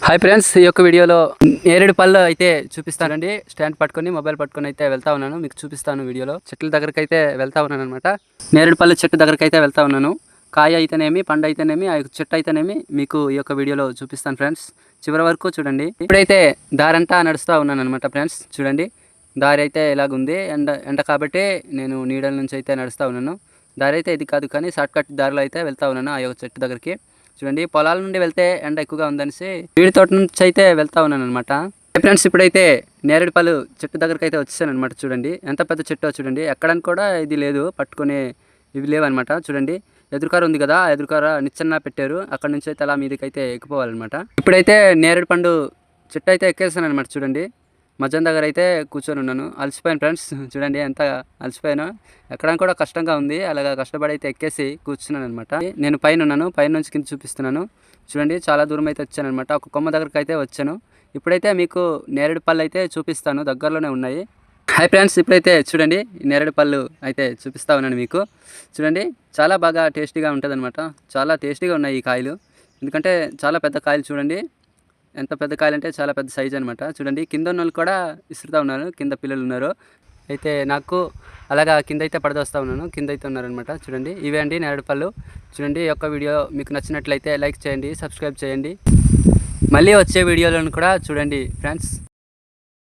Hi friends, ఈ యొక్క వీడియోలో నేరేడు పళ్ళు అయితే చూపిస్తానండి. స్టాండ్ పట్టుకొని మొబైల్ పట్టుకొని అయితే వెళ్తా ఉన్నాను, మీకు చూపిస్తాను. వీడియోలో చెట్ల దగ్గరికి అయితే వెళ్తా ఉన్నాను అనమాట. నేరేడు పళ్ళు చెట్టు దగ్గరికి అయితే వెళ్తా ఉన్నాను. కాయ అయితేనేమి, పండు అయితేనేమి, ఆ చెట్టు అయితేనేమి మీకు ఈ యొక్క వీడియోలో చూపిస్తాను ఫ్రెండ్స్. చివరి వరకు చూడండి. ఇప్పుడైతే దారంతా నడుస్తూ ఉన్నాను అనమాట ఫ్రెండ్స్. చూడండి, దారి అయితే ఇలాగుంది. ఎండ కాబట్టి నేను నీడల నుంచి అయితే నడుస్తూ ఉన్నాను. దారి అయితే ఇది కాదు, కానీ షార్ట్ కట్ దారిలో అయితే వెళ్తా ఉన్నాను ఆ యొక్క చెట్టు దగ్గరికి. చూడండి, పొలాల నుండి వెళ్తే ఎండ ఎక్కువగా ఉందనేసి వీడి తోట నుంచి అయితే వెళ్తా ఉన్నాను అనమాట. ఫ్రెండ్స్, ఇప్పుడైతే నేరేడు పళ్ళు చెట్టు దగ్గరికి అయితే వచ్చాను అనమాట. చూడండి ఎంత పెద్ద చెట్టు చూడండి. ఎక్కడానికి కూడా ఇది లేదు, పట్టుకునే ఇవి లేవన్నమాట. చూడండి, ఎదురుకార ఉంది కదా, ఆ ఎదురుకార నిచ్చెన పెట్టారు. అక్కడ నుంచి అయితే అలా మీదకి అయితే ఎక్కిపోవాలన్నమాట. ఇప్పుడైతే నేరేడు పండు చెట్టు అయితే ఎక్కేసాను అనమాట. చూడండి, మధ్యాహ్నం దగ్గర అయితే కూర్చొని ఉన్నాను. అలసిపోయాను ఫ్రెండ్స్. చూడండి ఎంత అలసిపోయాను, ఎక్కడానికి కూడా కష్టంగా ఉంది. అలాగా కష్టపడి అయితే ఎక్కేసి కూర్చున్నాను అనమాట. నేను పైన ఉన్నాను, పైన నుంచి కింద చూపిస్తున్నాను. చూడండి, చాలా దూరం అయితే వచ్చాను అనమాట. ఒక కొమ్మ దగ్గరికి అయితే వచ్చాను. ఇప్పుడైతే మీకు నేరేడు పళ్ళు అయితే చూపిస్తాను, దగ్గరలోనే ఉన్నాయి. హాయ్ ఫ్రెండ్స్, ఇప్పుడైతే చూడండి నేరేడు పళ్ళు అయితే చూపిస్తా ఉన్నాను మీకు. చూడండి, చాలా బాగా టేస్టీగా ఉంటుంది అనమాట. చాలా టేస్టీగా ఉన్నాయి ఈ కాయలు, ఎందుకంటే చాలా పెద్ద కాయలు. చూడండి ఎంత పెద్ద కాయలు అంటే చాలా పెద్ద సైజ్ అనమాట. చూడండి, కింద ఉన్న వాళ్ళు కూడా ఇసురుతూ ఉన్నారు, కింద పిల్లలు ఉన్నారు. అయితే నాకు అలాగా కింద అయితే పడదోస్తూ ఉన్నాను, కింద అయితే ఉన్నారనమాట. చూడండి, ఇవే అండి నేరేడు పళ్ళు. చూడండి, ఈ యొక్క వీడియో మీకు నచ్చినట్లయితే లైక్ చేయండి, సబ్స్క్రైబ్ చేయండి. మళ్ళీ వచ్చే వీడియోలను కూడా చూడండి ఫ్రెండ్స్.